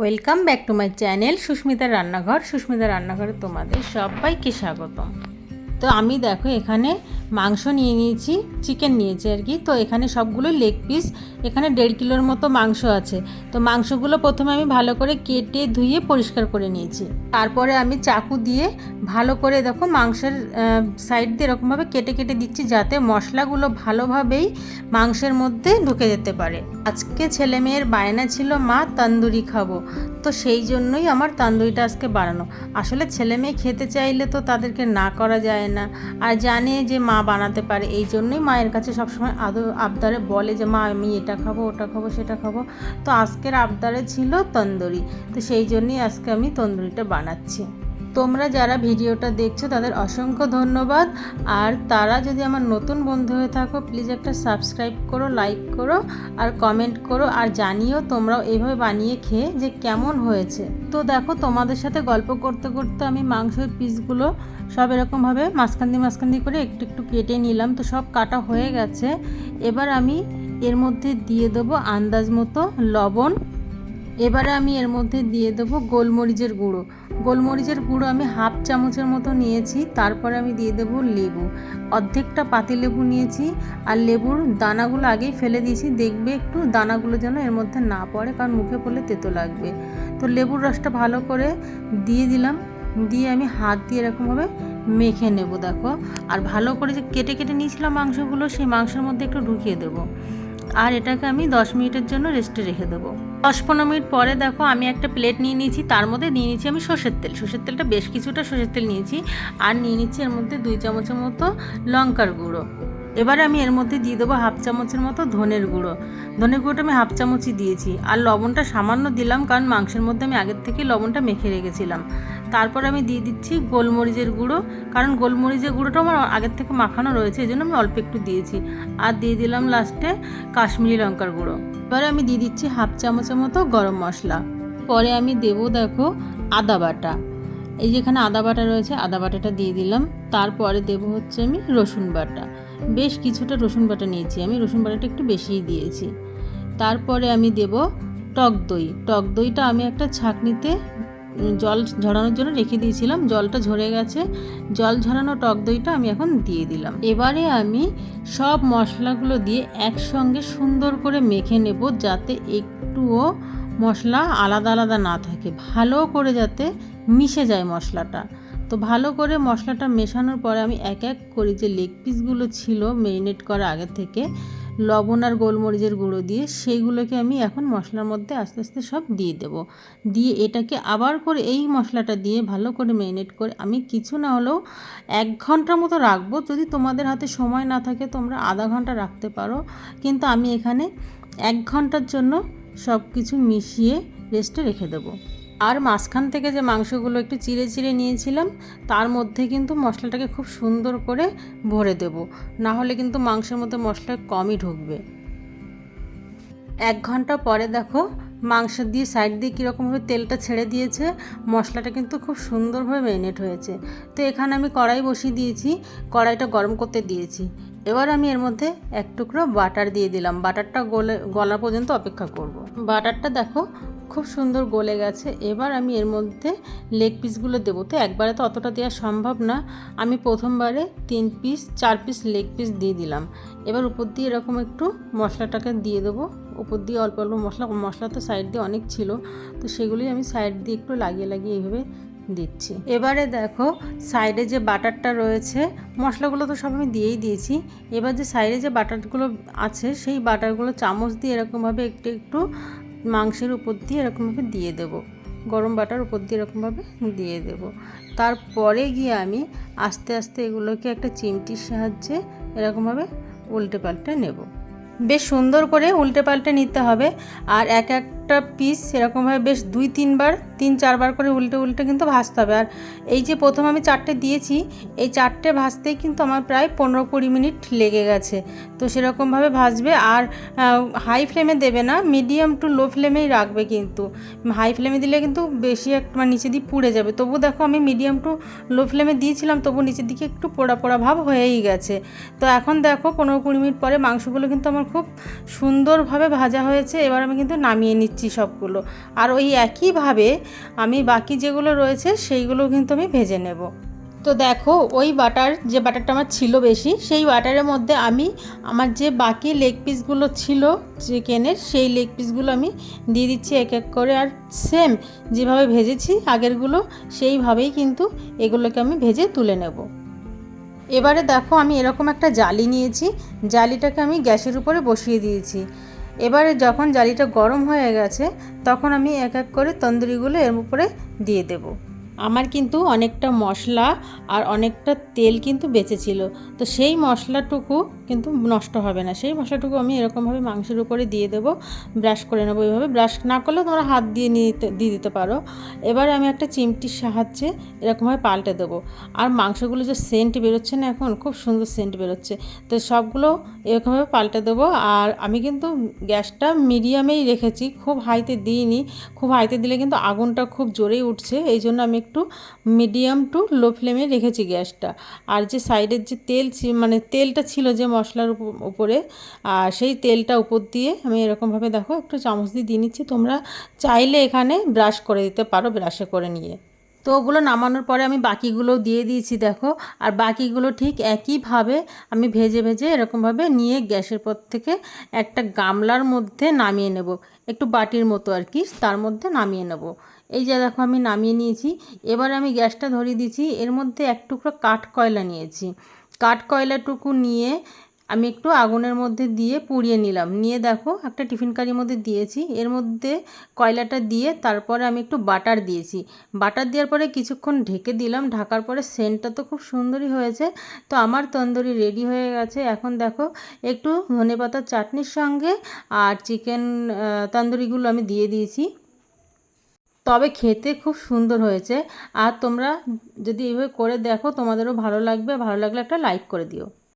Welcome back to my channel সুস্মিতার রান্নাঘর। সুস্মিতার রান্নাঘরে তোমাদের সবাইকে স্বাগতম। তো আমি দেখো এখানে মাংস নিয়ে নিয়েছি, চিকেন নিয়েছি আর কি। তো এখানে সবগুলো লেগ পিস, এখানে 1.5 কিলোর মতো মাংস আছে। তো মাংসগুলো প্রথমে আমি ভালো করে কেটে ধুয়ে পরিষ্কার করে নিয়েছি। তারপরে আমি চাকু দিয়ে ভালো করে দেখো মাংসের সাইড দিয়ে এরকমভাবে কেটে কেটে দিচ্ছি, যাতে মশলাগুলো ভালোভাবেই মাংসের মধ্যে ঢুকে যেতে পারে। আজকে ছেলে মেয়ের বায়না ছিল মা তন্দুরি খাবো, তো সেই জন্যই আমার তন্দুরিটা আজকে বানানো। আসলে ছেলে মেয়ে খেতে চাইলে তো তাদেরকে না করা যায় না, আর জানে যে মা বানাতে পারে, এই জন্যই মায়ের কাছে সবসময় আবদারে বলে যে মা আমি এটা খাবো, ওটা খাবো, সেটা খাবো। তো আজকের আবদারে ছিল তন্দুরি, তো সেই জন্যই আজকে আমি তন্দুরিটা বানাচ্ছি। তোমরা যারা ভিডিওটা দেখছো তাদের অসংখ্য ধন্যবাদ। আর তারা যদি আমার নতুন বন্ধু হয়ে থাকো, প্লিজ একটা সাবস্ক্রাইব করো, লাইক করো আর কমেন্ট করো, আর জানিও তোমরাও এইভাবে বানিয়ে খেয়ে যে কেমন হয়েছে। তো দেখো তোমাদের সাথে গল্প করতে করতে আমি মাংসের পিসগুলো সব এরকমভাবে মাঝখান দিয়ে করে একটু একটু কেটে নিলাম। তো সব কাটা হয়ে গেছে। এবার আমি এর মধ্যে দিয়ে দেবো আন্দাজ মতো লবণ। এবারে আমি এর মধ্যে দিয়ে দেবো গোলমরিচের গুঁড়ো। গোলমরিচের গুঁড়ো আমি 1/2 চামচের মতো নিয়েছি। তারপরে আমি দিয়ে দেবো লেবু, অর্ধেকটা পাতিলেবু নিয়েছি। আর লেবুর দানাগুলো আগেই ফেলে দিয়েছি, দেখবে একটু দানাগুলো যেন এর মধ্যে না পড়ে, কারণ মুখে পড়লে তেতো লাগবে। তো লেবুর রসটা ভালো করে দিয়ে দিলাম, দিয়ে আমি হাত দিয়ে এরকমভাবে মেখে নেব দেখো। আর ভালো করে যে কেটে কেটে নিয়েছিলাম মাংসগুলো, সেই মাংসের মধ্যে একটু ঢুকিয়ে দেবো। আর এটাকে আমি 10 মিনিটের জন্য রেস্টে রেখে দেবো। 10-15 মিনিট পরে দেখো আমি একটা প্লেট নিয়ে নিয়েছি, তার মধ্যে নিয়ে নিয়েছি আমি সর্ষের তেল। সর্ষের তেলটা বেশ কিছুটা সর্ষের তেল নিয়েছি। আর নিয়ে নিচ্ছি এর মধ্যে 2 চামচের মতো লঙ্কার গুঁড়ো। এবারে আমি এর মধ্যে দিয়ে দেবো 1/2 চামচের মতো ধনের গুঁড়ো। ধনের গুঁড়োটা আমি 1/2 চামচই দিয়েছি। আর লবণটা সামান্য দিলাম, কারণ মাংসের মধ্যে আমি আগের থেকে লবণটা মেখে রেখেছিলাম। তারপর আমি দিয়ে দিচ্ছি গোলমরিচের গুঁড়ো, কারণ গোলমরিচের গুঁড়োটা আমার আগের থেকে মাখানো রয়েছে, এই জন্য আমি অল্প একটু দিয়েছি। আর দিয়ে দিলাম লাস্টে কাশ্মীরি লঙ্কার গুঁড়ো। এবারে আমি দিয়ে দিচ্ছি 1/2 চামচের মতো গরম মশলা। পরে আমি দেবো দেখো আদা বাটা। এই যেখানে আদা বাটা রয়েছে, আদা বাটাটা দিয়ে দিলাম। তারপরে দেবো হচ্ছে আমি রসুন বাটা। বেশ কিছুটা রসুন বাটা নিয়েছি আমি, রসুন বাটাটা একটু বেশিই দিয়েছি। তারপরে আমি দেব টক দই। টক দইটা আমি একটা ছাঁকনিতে জল ঝরানোর জন্য রেখে দিয়েছিলাম, জলটা ঝরে গেছে। জল ঝরানো টক দইটা আমি এখন দিয়ে দিলাম। এবারে আমি সব মশলাগুলো দিয়ে একসঙ্গে সুন্দর করে মেখে নেব, যাতে একটুও মশলা আলাদা আলাদা না থাকে, ভালো করে যাতে মিশে যায় মশলাটা। তো ভালো করে মশলাটা মেশানোর পরে আমি এক এক করে যে লেগ পিসগুলো ছিল ম্যারিনেট করা আগে থেকে লবণ আর গোলমরিচের গুঁড়ো দিয়ে, সেইগুলোকে আমি এখন মশলার মধ্যে আস্তে আস্তে সব দিয়ে দেবো। দিয়ে এটাকে আবার করে এই মশলাটা দিয়ে ভালো করে ম্যারিনেট করে আমি কিছু না হলেও 1 ঘন্টার মতো রাখবো। যদি তোমাদের হাতে সময় না থাকে তোমরা আধা ঘন্টা রাখতে পারো, কিন্তু আমি এখানে 1 ঘন্টার জন্য সব কিছু মিশিয়ে রেস্টে রেখে দেবো। আর মাঝখান থেকে যে মাংসগুলো একটু চিড়ে চিড়ে নিয়েছিলাম, তার মধ্যে কিন্তু মশলাটাকে খুব সুন্দর করে ভরে দেব, না হলে কিন্তু মাংসের মধ্যে মশলা কমই ঢুকবে। 1 ঘন্টা পরে দেখো মাংস দিয়ে সাইড দিয়ে কীরকমভাবে তেলটা ছেড়ে দিয়েছে, মশলাটা কিন্তু খুব সুন্দরভাবে ম্যারিনেট হয়েছে। তো এখানে আমি কড়াই বসিয়ে দিয়েছি, কড়াইটা গরম করতে দিয়েছি। এবার আমি এর মধ্যে 1 টুকরো বাটার দিয়ে দিলাম। বাটারটা গলা পর্যন্ত অপেক্ষা করব। বাটারটা দেখো খুব সুন্দর গলে গেছে। এবার আমি এর মধ্যে লেগ পিসগুলো দেবো। তো একবারে তো অতটা দেওয়া সম্ভব না, আমি প্রথমবারে 4 পিস লেগ পিস দিয়ে দিলাম। এবার উপর দিয়ে এরকম একটু মশলাটাকে দিয়ে দেবো, উপর দিয়ে অল্প অল্প মশলা তো সাইড দিয়ে অনেক ছিল, তো সেগুলোই আমি সাইড দিয়ে একটু লাগিয়ে লাগিয়ে এইভাবে দিচ্ছি। এবারে দেখো সাইডে যে বাটারটা রয়েছে, মশলাগুলো তো সব আমি দিয়েই দিয়েছি। এবার যে সাইডে যে বাটারগুলো আছে, সেই বাটারগুলো চামচ দিয়ে এরকমভাবে একটু একটু মাংসের উপর দিয়ে এরকমভাবে দিয়ে দেব, গরম বাটার উপর দিয়ে এরকমভাবে দিয়ে দেব। তারপরে গিয়ে আমি আস্তে আস্তে এগুলোকে একটা চিমটির সাহায্যে এরকমভাবে উল্টে পাল্টে নেব। বেশ সুন্দর করে উল্টে পাল্টে নিতে হবে। আর এক একটা পিস এরকমভাবে বেশ 2-3 বার করে উল্টে উল্টে কিন্তু ভাজতে হবে। আর এই যে প্রথম আমি 4টে দিয়েছি, এই 4টে ভাজতেই কিন্তু আমার প্রায় 15-20 মিনিট লেগে গেছে। তো সেরকমভাবে ভাজবে। আর হাই ফ্লেমে দেবে না, মিডিয়াম টু লো ফ্লেমেই রাখবে। কিন্তু হাই ফ্লেমে দিলে কিন্তু বেশি একটা নিচে দিয়ে পুড়ে যাবে। তবু দেখো আমি মিডিয়াম টু লো ফ্লেমে দিয়েছিলাম, তবু নিচের দিকে একটু পোড়া পোড়া ভাব হয়েই গেছে। তো এখন দেখো 15-20 মিনিট পরে মাংসগুলো কিন্তু আমার খুব সুন্দরভাবে ভাজা হয়েছে। এবার আমি কিন্তু নামিয়ে নিচ্ছি। দিচ্ছি সবগুলো। আর ওই একইভাবে আমি বাকি যেগুলো রয়েছে সেইগুলো কিন্তু আমি ভেজে নেব। তো দেখো ওই যে বাটারটা আমার ছিল বেশি, সেই বাটারের মধ্যে আমি আমার যে বাকি লেগ পিসগুলো ছিল চিকেনের, সেই লেগ পিসগুলো আমি দিয়ে দিচ্ছি এক এক করে। আর সেম যেভাবে ভেজেছি আগেরগুলো সেইভাবেই কিন্তু এগুলোকে আমি ভেজে তুলে নেব। এবারে দেখো আমি এরকম একটা জালি নিয়েছি, জালিটাকে আমি গ্যাসের উপরে বসিয়ে দিয়েছি। এবারে যখন জালিটা গরম হয়ে গেছে তখন আমি এক এক করে তন্দুরিগুলো এর উপরে দিয়ে দেব। আমার কিন্তু অনেকটা মশলা আর অনেকটা তেল কিন্তু বেঁচেছিল, তো সেই মশলাটুকু কিন্তু নষ্ট হবে না। সেই মশলাটুকু আমি এরকমভাবে মাংসের উপরে দিয়ে দেবো, ব্রাশ করে নেবো। এইভাবে ব্রাশ না করলেও তোমরা হাত দিয়ে দিয়ে দিতে পারো। এবারে আমি একটা চিমটির সাহায্যে এরকমভাবে পাল্টে দেবো। আর মাংসগুলো যে সেন্ট বেরোচ্ছে না, এখন খুব সুন্দর সেন্ট বেরোচ্ছে, তো সবগুলো এরকমভাবে পাল্টে দেবো। আর আমি কিন্তু গ্যাসটা মিডিয়ামেই রেখেছি, খুব হাইতে দিইনি। খুব হাইতে দিলে কিন্তু আগুনটা খুব জোরেই উঠছে, এই জন্য আমি একটু মিডিয়াম টু লো ফ্লেমে রেখেছি গ্যাসটা। আর যে সাইডের যে মানে তেলটা ছিল যে মশলার উপরে, আর সেই তেলটা উপর দিয়ে আমি এরকমভাবে দেখো একটু চামচ দিয়ে নিচ্ছি। তোমরা চাইলে এখানে ব্রাশ করে দিতে পারো, ব্রাশে করে নিয়ে। তো ওগুলো নামানোর পরে আমি বাকিগুলো দিয়ে দিয়েছি দেখো। আর বাকিগুলো ঠিক একইভাবে আমি ভেজে ভেজে এরকমভাবে নিয়ে গ্যাসের পর থেকে একটা গামলার মধ্যে নামিয়ে নেব, একটু বাটির মতো আর কি, তার মধ্যে নামিয়ে নেব। এই যে দেখো আমি নামিয়ে নিয়েছি। এবার আমি গ্যাসটা ধরিয়ে দিয়েছি, এর মধ্যে এক টুকরো কাঠ কয়লা নিয়েছি। কাঠ কয়লাটুকু নিয়ে আমি একটু আগুনের মধ্যে দিয়ে পুড়িয়ে নিলাম। নিয়ে দেখো একটা টিফিন কারির মধ্যে দিয়েছি, এর মধ্যে কয়লাটা দিয়ে তারপরে আমি একটু বাটার দিয়েছি। বাটার দেওয়ার পরে কিছুক্ষণ ঢেকে দিলাম, ঢাকার পরে সেন্টটা তো খুব সুন্দরই হয়েছে। তো আমার তন্দুরি রেডি হয়ে গেছে। এখন দেখো একটু ধনেপাতার চাটনির সঙ্গে আর চিকেন তন্দুরিগুলো আমি দিয়ে দিয়েছি, তবে খেতে খুব সুন্দর হয়েছে। আর তোমরা যদি এইভাবে করে দেখো তোমাদেরও ভালো লাগবে, ভালো লাগলে একটা লাইক করে দিও।